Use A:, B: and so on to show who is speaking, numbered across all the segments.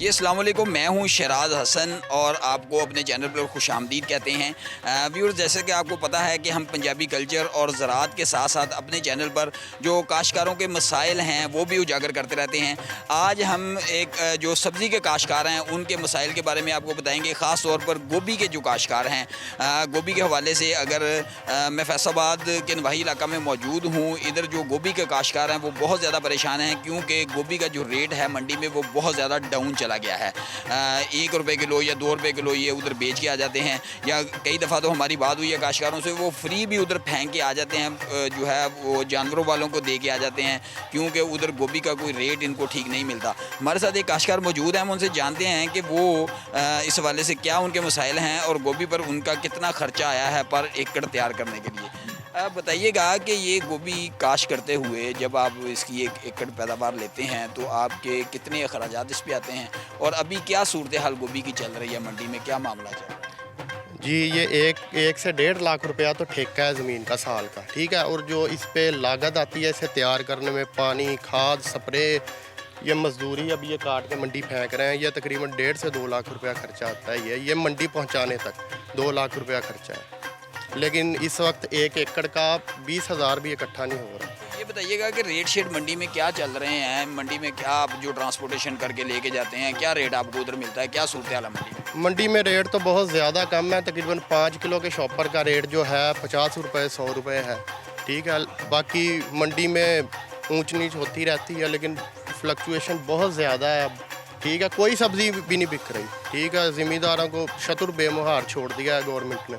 A: जी अस्सलाम वालेकुम, मैं हूं शराज हसन और आपको अपने चैनल पर खुशामदीद कहते हैं। व्यूअर्स, जैसे कि आपको पता है कि हम पंजाबी कल्चर और ज़राअत के साथ साथ अपने चैनल पर जो काश्तकारों के मसाइल हैं वो भी उजागर करते रहते हैं। आज हम एक जो सब्ज़ी के काश्तकार हैं उनके मसाइल के बारे में आपको बताएंगे, ख़ास तौर पर गोभी के जो काश्तकार हैं। गोभी के हवाले से अगर मैं फैसलाबाद के नवाही इलाका में मौजूद हूँ, इधर जो गोभी के काश्तकार हैं वो बहुत ज़्यादा परेशान हैं, क्योंकि गोभी का जो रेट है मंडी में वो बहुत ज़्यादा डाउन चला गया है। 1 रुपये किलो या 2 रुपये किलो ये उधर बेच के आ जाते हैं, या कई दफ़ा तो हमारी बात हुई है काश्तकारों से, वो फ्री भी उधर फेंक के आ जाते हैं, जो है वो जानवरों वालों को दे के आ जाते हैं, क्योंकि उधर गोभी का कोई रेट इनको ठीक नहीं मिलता। हमारे साथ एक काश्तकार मौजूद है, हम उनसे जानते हैं कि वो इस हवाले से क्या उनके मसाइल हैं और गोभी पर उनका कितना ख़र्चा आया है पर एकड़ तैयार करने के लिए। बताइएगा कि ये गोभी काश्त करते हुए जब आप इसकी 1 एकड़ पैदावार लेते हैं तो आपके कितने अखराजात इस पे आते हैं, और अभी क्या सूरत हाल गोभी की चल रही है मंडी में, क्या मामला चल रहा है?
B: जी, ये एक से 1.5 लाख रुपया तो ठेका है ज़मीन का साल का, ठीक है। और जो इस पे लागत आती है इसे तैयार करने में, पानी, खाद, स्प्रे, ये मजदूरी, अब ये काट के मंडी फेंक रहे हैं, ये तकरीबन 1.5 से 2 लाख रुपया खर्चा आता है। ये मंडी पहुंचाने तक 2 लाख रुपया खर्चा है, लेकिन इस वक्त 1 एकड़ का 20,000 भी इकट्ठा नहीं हो रहा।
A: ये बताइएगा कि रेट शेट मंडी में क्या चल रहे हैं, मंडी में क्या आप जो ट्रांसपोर्टेशन करके लेके जाते हैं क्या रेट आपको उधर मिलता है, क्या सूरत हाल है मंडी में?
B: मंडी में रेट तो बहुत ज़्यादा कम है, तकरीबन 5 किलो के शॉपर का रेट जो है 50 रुपये 100 रुपये है, ठीक है। बाकी मंडी में ऊंच नीच होती रहती है, लेकिन फ्लक्चुएशन बहुत ज़्यादा है अब, ठीक है। कोई सब्ज़ी भी नहीं बिक रही, ठीक है। ज़मींदारों को शतुर बेमुहार छोड़ दिया है गवर्नमेंट ने।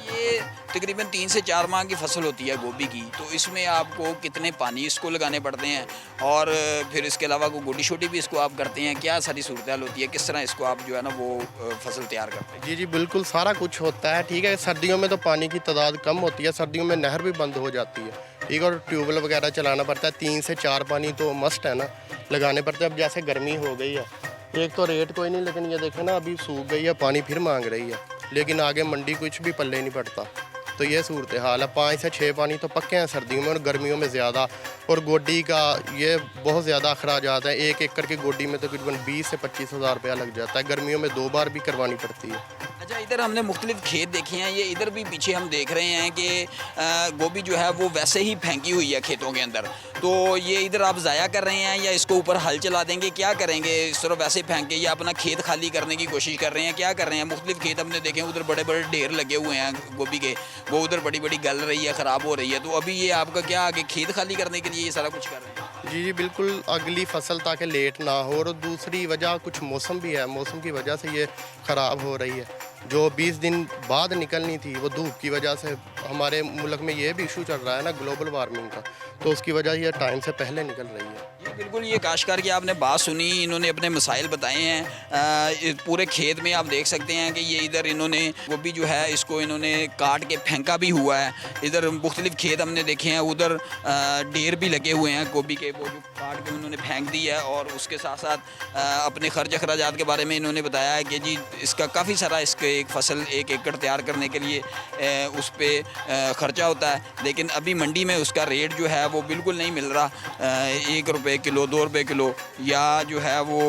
A: ये तकरीबन 3 से 4 माह की फसल होती है गोभी की, तो इसमें आपको कितने पानी इसको लगाने पड़ते हैं, और फिर इसके अलावा कोई गोडी छोटी भी इसको आप करते हैं, क्या सारी सूरत हाल होती है, किस तरह इसको आप जो है ना वो फसल तैयार करते हैं?
B: जी जी, बिल्कुल सारा कुछ होता है, ठीक है। सर्दियों में तो पानी की तादाद कम होती है, सर्दियों में नहर भी बंद हो जाती है, ठीक है, और ट्यूबवेल वगैरह चलाना पड़ता है। 3 से 4 पानी तो मस्ट है ना, लगाने पड़ते हैं। अब जैसे गर्मी हो गई है, एक तो रेट कोई नहीं, लेकिन ये देखें ना अभी सूख गई है, पानी फिर मांग रही है, लेकिन आगे मंडी कुछ भी पल्ले नहीं पड़ता। तो ये सूरत हाल है। 5 से 6 पानी तो पक्के हैं सर्दियों में, और गर्मियों में ज़्यादा। और गोडी का ये बहुत ज़्यादा अखराजात है, 1 एकड़ की गोडी में तो तकरीबन 20 से 25,000 रुपया लग जाता है। गर्मियों में 2 बार भी करवानी पड़ती है।
A: अच्छा, इधर हमने मुख्तलिफ खेत देखे हैं, ये इधर भी पीछे हम देख रहे हैं कि गोभी जो है वो वैसे ही फेंकी हुई है खेतों के अंदर, तो ये इधर आप ज़ाया कर रहे हैं या इसको ऊपर हल चला देंगे, क्या करेंगे? इस तरह वैसे फेंक के या अपना खेत खाली करने की कोशिश कर रहे हैं, क्या कर रहे हैं? मुख्तलिफ खेत हमने देखे हैं, उधर बड़े बड़े ढेर लगे हुए हैं गोभी के, वो उधर बड़ी बड़ी गल रही है, ख़राब हो रही है, तो अभी ये आपका क्या आगे खेत खाली करने के लिए ये सारा कुछ कर रहे हैं?
B: जी जी, बिल्कुल, अगली फसल ताकि लेट ना हो। और दूसरी वजह कुछ मौसम भी है, मौसम की वजह से ये ख़राब हो रही है। जो 20 दिन बाद निकलनी थी वो धूप की वजह से, हमारे मुल्क में ये भी इशू चल रहा है ना ग्लोबल वार्मिंग का, तो उसकी वजह ये टाइम से पहले निकल रही है।
A: जी बिल्कुल, ये काश्तकार की आपने बात सुनी, इन्होंने अपने मसाइल बताए हैं। पूरे खेत में आप देख सकते हैं कि ये इधर इन्होंने गोभी जो है इसको इन्होंने काट के फेंका भी हुआ है। इधर मुख्तलिफ खेत हमने देखे हैं, उधर ढेर भी लगे हुए हैं गोभी के, वो जो काट के उन्होंने फेंक दी है। और उसके साथ साथ अपने खर्च अखराजात के बारे में इन्होंने बताया है कि जी इसका काफ़ी सारा इसके एक फसल 1 एकड़ तैयार करने के लिए उस पर ख़र्चा होता है, लेकिन अभी मंडी में उसका रेट जो है वो बिल्कुल नहीं मिल रहा। 1 रुपये किलो, 2 रुपये किलो, या जो है वो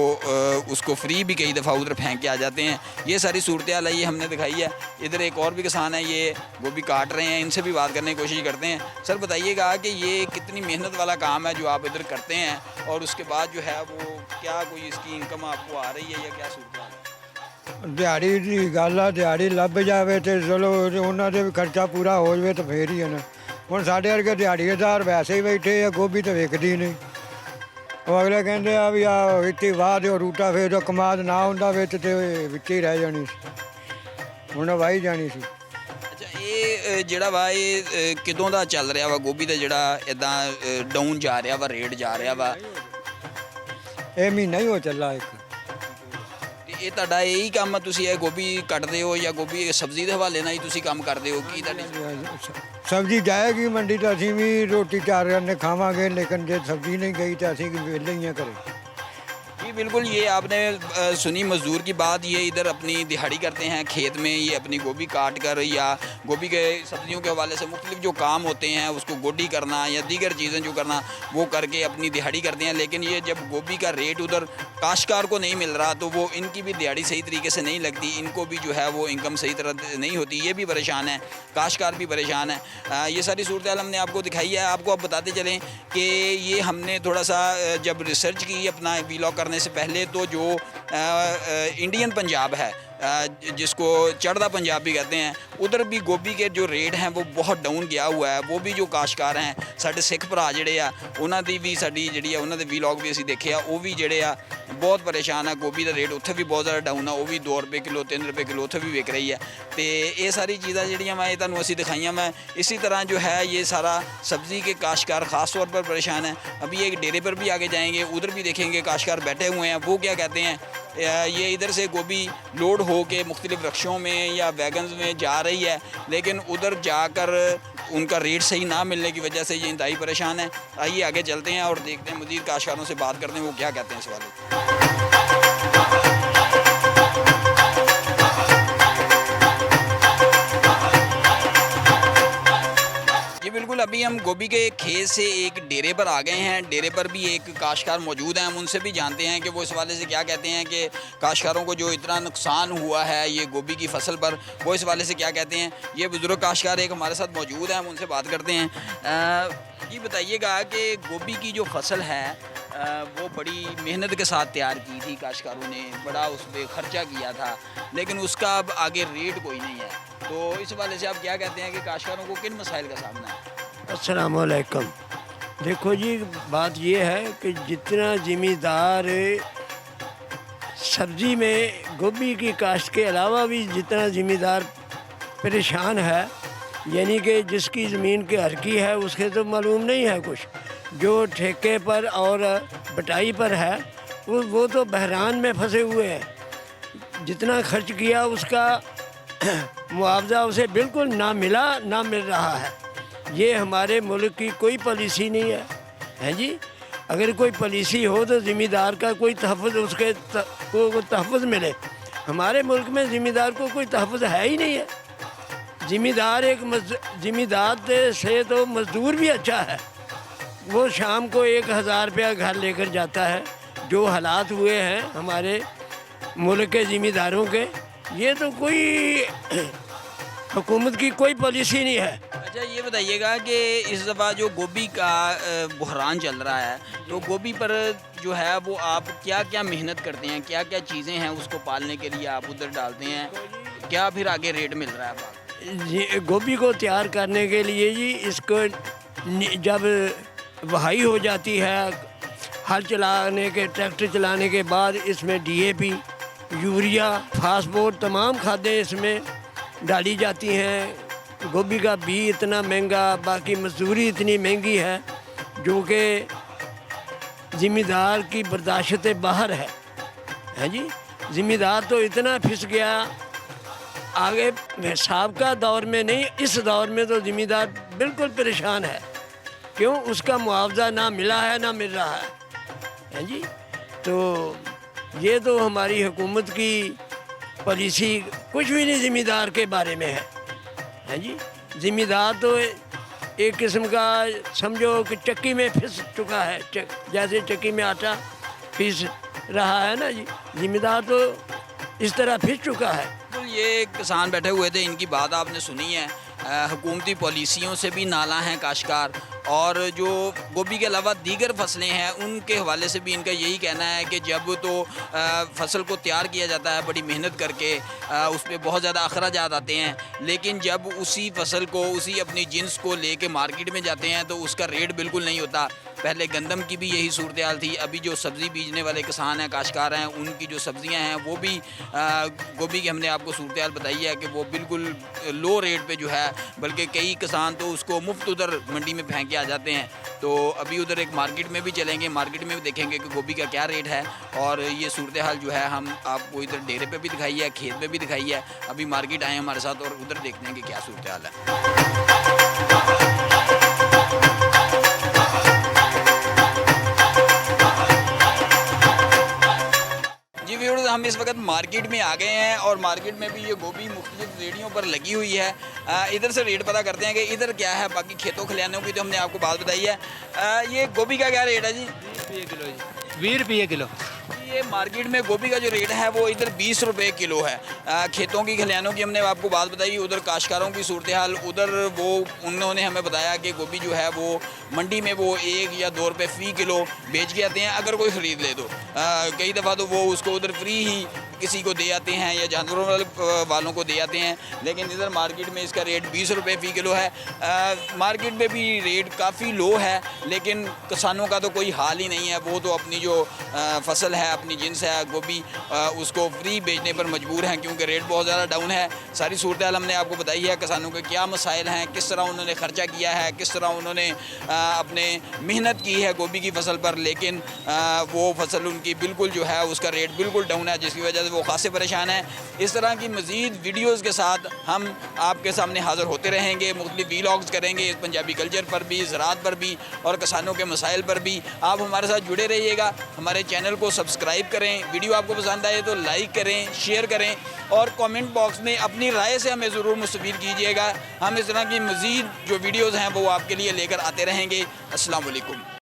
A: उसको फ्री भी कई दफ़ा उधर फेंक के आ जाते हैं। ये सारी सूरत हाल है, ये हमने दिखाई है। इधर एक और भी किसान है, ये गोभी काट रहे हैं, इनसे भी बात करने की कोशिश करते हैं। सर बताइएगा कि ये कितनी मेहनत वाला काम है जो आप इधर करते हैं, और उसके बाद जो है वो क्या कोई इसकी इनकम आपको आ रही है या क्या सूरत हाल है?
C: ਦਿਹਾੜੀ ਦੀ ਗੱਲ ਆ, ਦਿਹਾੜੀ ਲੱਭ ਜਾਵੇ ਤੇ ਚਲੋ ਉਹਨਾਂ ਦੇ ਵੀ ਖਰਚਾ ਪੂਰਾ ਹੋ ਜਾਵੇ ਤਾਂ ਫੇਰ ਹੀ ਹੈ ਨਾ। ਹੁਣ ਸਾਡੇ ਵਰਗੇ ਦਿਹਾੜੀਦਾਰ ਵੈਸੇ ਹੀ ਬੈਠੇ ਆ, ਗੋਭੀ ਤਾਂ ਵਿਕਦੀ ਨਹੀਂ। ਉਹ ਅਗਲੇ ਕਹਿੰਦੇ ਆ ਵੀ ਆ ਇੱਥੇ ਵਾਹ ਦਿਓ ਰੂਟਾ, ਫੇਰ ਜੋ ਕਮਾਦ ਨਾ ਹੁੰਦਾ ਵਿੱਚ ਤੇ ਵਿੱਚ ਹੀ ਰਹਿ ਜਾਣੀ ਸੀ, ਹੁਣ ਵਾਹੀ ਜਾਣੀ ਸੀ।
A: ਅੱਛਾ, ਇਹ ਜਿਹੜਾ ਵਾ ਇਹ ਕਿਦੋਂ ਦਾ ਚੱਲ ਰਿਹਾ ਵਾ ਗੋਭੀ ਦਾ ਜਿਹੜਾ ਇਦਾਂ ਡਾਊਨ ਜਾ ਰਿਹਾ ਵਾ, ਰੇਟ ਜਾ ਰਿਹਾ ਵਾ?
C: ਇਹ ਮਹੀਨਾ ਹੀ ਹੋ ਚੱਲਾ ਇੱਕ।
A: ਤੇ ਇਹ ਤੁਹਾਡਾ ਇਹੀ ਕੰਮ ਆ, ਤੁਸੀਂ ਇਹ ਗੋਭੀ ਕੱਟਦੇ ਹੋ ਜਾਂ ਗੋਭੀ ਸਬਜ਼ੀ ਦੇ ਹਵਾਲੇ ਨਾਲ ਹੀ ਤੁਸੀਂ ਕੰਮ ਕਰਦੇ ਹੋ, ਕੀ ਤੁਹਾਡੀ?
C: ਸਬਜ਼ੀ ਜਾਏਗੀ ਮੰਡੀ ਤਾਂ ਅਸੀਂ ਵੀ ਰੋਟੀ 4 ਜਣੇ ਖਾਵਾਂਗੇ, ਲੇਕਿਨ ਜੇ ਸਬਜ਼ੀ ਨਹੀਂ ਗਈ ਤਾਂ ਅਸੀਂ ਵਿਹਲੇ ਹੀ ਆ ਘਰੇ।
A: ਜੀ बिल्कुल, ये आपने सुनी मज़दूर की बात। ये इधर अपनी दिहाड़ी करते हैं खेत में, ये अपनी गोभी काट कर या गोभी के सब्जियों के हवाले से मुख्तलिफ जो काम होते हैं उसको गोडी करना या दीगर चीज़ें जो करना वो करके अपनी दिहाड़ी करते हैं। लेकिन ये जब गोभी का रेट उधर काश्तकार को नहीं मिल रहा तो वो इनकी भी दिहाड़ी सही तरीके से नहीं लगती, इनको भी जो है वो इनकम सही तरह नहीं होती। ये भी परेशान है, काश्तकार भी परेशान है। ये सारी सूरत हाल हमने आपको दिखाई है। आपको अब बताते चलें कि ये हमने थोड़ा सा जब रिसर्च की अपना वीलॉग करने से पहले, तो जो इंडियन पंजाब है, जिसको चढ़दा पंजाब भी कहते हैं, उधर भी गोभी के जो रेट हैं वो बहुत डाउन गया हुआ है। वो भी जो काश्तकार हैं साडे सिख भरा जिहड़े आ उन्हां दी भी साडी जिहड़ी आ उन्हां दे वीलॉग भी असीं देखे आ, वो भी जिहड़े आ बहुत परेशान है। गोभी का रेट उत्थे भी बहुत ज़्यादा डाउन है, वो भी 2 रुपए किलो 3 रुपए किलो उत्थे भी विक रही है। तो ये सारी चीज़ां जिहड़ियां मैं तुहानूं असीं दिखाइयां। मैं इसी तरह जो है ये सारा सब्ज़ी के काश्तकार ख़ास तौर पर परेशान है। अभी एक डेरे पर भी आगे जाएंगे, उधर भी देखेंगे काश्तकार बैठे हुए हैं, वो क्या कहते हैं। ये इधर से गोभी लोड हो के मुख्तलिफ रक्शों में या वैगन्स में जा रही है, लेकिन उधर जाकर उनका रेट सही ना मिलने की वजह से ये इंतहाई परेशान है। आइए आगे चलते हैं और देखते हैं, मज़ीद काश्तकारों से बात करते हैं वो क्या कहते हैं इस वाले। जी बिल्कुल, अभी हम गोभी के खेत से एक डेरे पर आ गए हैं। डेरे पर भी एक काश्तकार मौजूद हैं, हम उनसे भी जानते हैं कि वो इस वाले से क्या कहते हैं कि काश्तकारों को जो इतना नुकसान हुआ है ये गोभी की फसल पर, वो इस वाले से क्या कहते हैं। ये बुज़ुर्ग काश्तकार एक हमारे साथ मौजूद हैं, हम उनसे बात करते हैं। ये बताइएगा कि गोभी की जो फसल है वो बड़ी मेहनत के साथ तैयार की थी काश्तकारों ने, बड़ा उस पर ख़र्चा किया था, लेकिन उसका अब आगे रेट कोई नहीं है। तो इस वाले से आप क्या कहते हैं कि काश्तकारों को किन मसाइल का सामना है।
D: अस्सलाम वालेकुम। देखो जी, बात ये है कि जितना ज़मींदार सब्ज़ी में गोभी की काश्त के अलावा भी जितना ज़मींदार परेशान है, यानी कि जिसकी ज़मीन की हरकी है उसके तो मालूम नहीं है कुछ, जो ठेके पर और बटाई पर है वो तो बहरान में फंसे हुए हैं। जितना खर्च किया उसका मुआवजा उसे बिल्कुल ना मिला ना मिल रहा है। ये हमारे मुल्क की कोई पॉलिसी नहीं है, हैं जी। अगर कोई पॉलिसी हो तो ज़मींदार का कोई तहफ़्फ़ुज़ उसके को तहफ़्फ़ुज़ मिले। हमारे मुल्क में ज़मींदार को कोई तहफ़्फ़ुज़ है ही नहीं है। ज़मींदार से तो मज़दूर भी अच्छा है, वो शाम को 1000 रुपया घर लेकर जाता है। जो हालात हुए हैं हमारे मुल्क के ज़मींदारों के, ये तो कोई हुकूमत की कोई पॉलिसी नहीं है।
A: अच्छा, ये बताइएगा कि इस दफ़ा जो गोभी का बहरान चल रहा है, तो गोभी पर जो है वो आप क्या क्या मेहनत करते हैं, क्या क्या चीज़ें हैं उसको पालने के लिए आप उधर डालते हैं, क्या फिर आगे रेट मिल रहा है आपको।
D: गोभी को तैयार करने के लिए जी, इसको जब वहाई हो जाती है, हल चलाने के ट्रैक्टर चलाने के बाद इसमें DAP, यूरिया, फास्फोर तमाम खादें इसमें डाली जाती हैं। गोभी का बीज इतना महंगा, बाकी मजदूरी इतनी महंगी है जो कि ज़मींदार की बर्दाश्त से बाहर है जी। ज़मींदार तो इतना फिस गया, आगे साबका दौर में नहीं, इस दौर में तो ज़मींदार बिल्कुल परेशान है। क्यों? उसका मुआवजा ना मिला है ना मिल रहा है जी। तो ये तो हमारी हुकूमत की पॉलिसी कुछ भी नहीं ज़मींदार के बारे में है जी। ज़मींदार तो एक किस्म का समझो कि चक्की में फिस चुका है, जैसे चक्की में आटा फिस रहा है ना जी, ज़मींदार तो इस तरह फिस चुका है।
A: तो ये किसान बैठे हुए थे, इनकी बात आपने सुनी है। हुकूमती पॉलिसियों से भी नाला हैं काश्तकार, और जो गोभी के अलावा दीगर फसलें हैं उनके हवाले से भी इनका यही कहना है कि जब तो फसल को तैयार किया जाता है बड़ी मेहनत करके, उस पर बहुत ज़्यादा अखराजात आते हैं, लेकिन जब उसी फसल को, उसी अपनी जिन्स को लेके मार्केट में जाते हैं तो उसका रेट बिल्कुल नहीं होता। पहले गंदम की भी यही सूरत हाल थी। अभी जो सब्ज़ी बीजने वाले किसान हैं, काश्तकार हैं, उनकी जो सब्ज़ियां हैं वो भी गोभी की हमने आपको सूरत हाल बताई है कि वो बिल्कुल लो रेट पे जो है, बल्कि कई किसान तो उसको मुफ्त उधर मंडी में फेंक के आ जाते हैं। तो अभी उधर एक मार्केट में भी चलेंगे, मार्केट में भी देखेंगे कि गोभी का क्या रेट है। और ये सूरत हाल जो है हम आपको इधर डेरे पे भी दिखाई है, खेत में भी दिखाई है। अभी मार्केट आए हमारे साथ और उधर देखते हैं कि क्या सूरत हाल है। हम इस वक्त मार्केट में आ गए हैं और मार्केट में भी ये गोभी मुख्तलिफ रेडियों पर लगी हुई है। इधर से रेट पता करते हैं कि इधर क्या है। बाकी खेतों खलिहानों की तो हमने आपको बात बताई है। ये गोभी का क्या रेट है जी?
E: 20 किलो जी, 20 रुपये किलो।
A: ये मार्केट में गोभी का जो रेट है वो इधर 20 रुपये किलो है। खेतों की खलिहानों की हमने आपको बात बताई, उधर काश्तकारों की सूरत हाल, उधर वो उन्होंने हमें बताया कि गोभी जो है वो मंडी में वो 1 या 2 रुपये फ़ी किलो बेच के आते हैं अगर कोई ख़रीद ले तो। कई दफ़ा तो वो उसको उधर फ्री ही किसी को दे आते हैं या जानवरों वालों को दे आते हैं, लेकिन इधर मार्केट में इसका रेट 20 रुपये फ़ी किलो है। मार्केट में भी रेट काफ़ी लो है, लेकिन किसानों का तो कोई हाल ही नहीं है। वो तो अपनी जो फसल है, अपनी जिन्स है गोभी, उसको फ्री बेचने पर मजबूर हैं क्योंकि रेट बहुत ज़्यादा डाउन है। सारी सूरत हाल हमने आपको बताई है, किसानों के क्या मसाइल हैं, किस तरह उन्होंने ख़र्चा किया है, किस तरह उन्होंने अपने मेहनत की है गोभी की फसल पर, लेकिन वो फसल उनकी बिल्कुल जो है उसका रेट बिल्कुल डाउन है, जिसकी वजह से वो खासे परेशान हैं। इस तरह की मज़ीद वीडियोज़ के साथ हम आपके सामने हाज़िर होते रहेंगे, मुख्तलिफ व्लॉग्स करेंगे इस पंजाबी कल्चर पर भी, ज़राअत पर भी और किसानों के मसाइल पर भी। आप हमारे साथ जुड़े रहिएगा, हमारे चैनल को सब्सक्राइब करें, वीडियो आपको पसंद आए तो लाइक करें, शेयर करें और कमेंट बॉक्स में अपनी राय से हमें ज़रूर मुस्तफ़ीद कीजिएगा। हम इस तरह की मज़ीद जो वीडियोज़ हैं वो आपके लिए लेकर आते रहेंगे। अस्सलाम वालेकुम।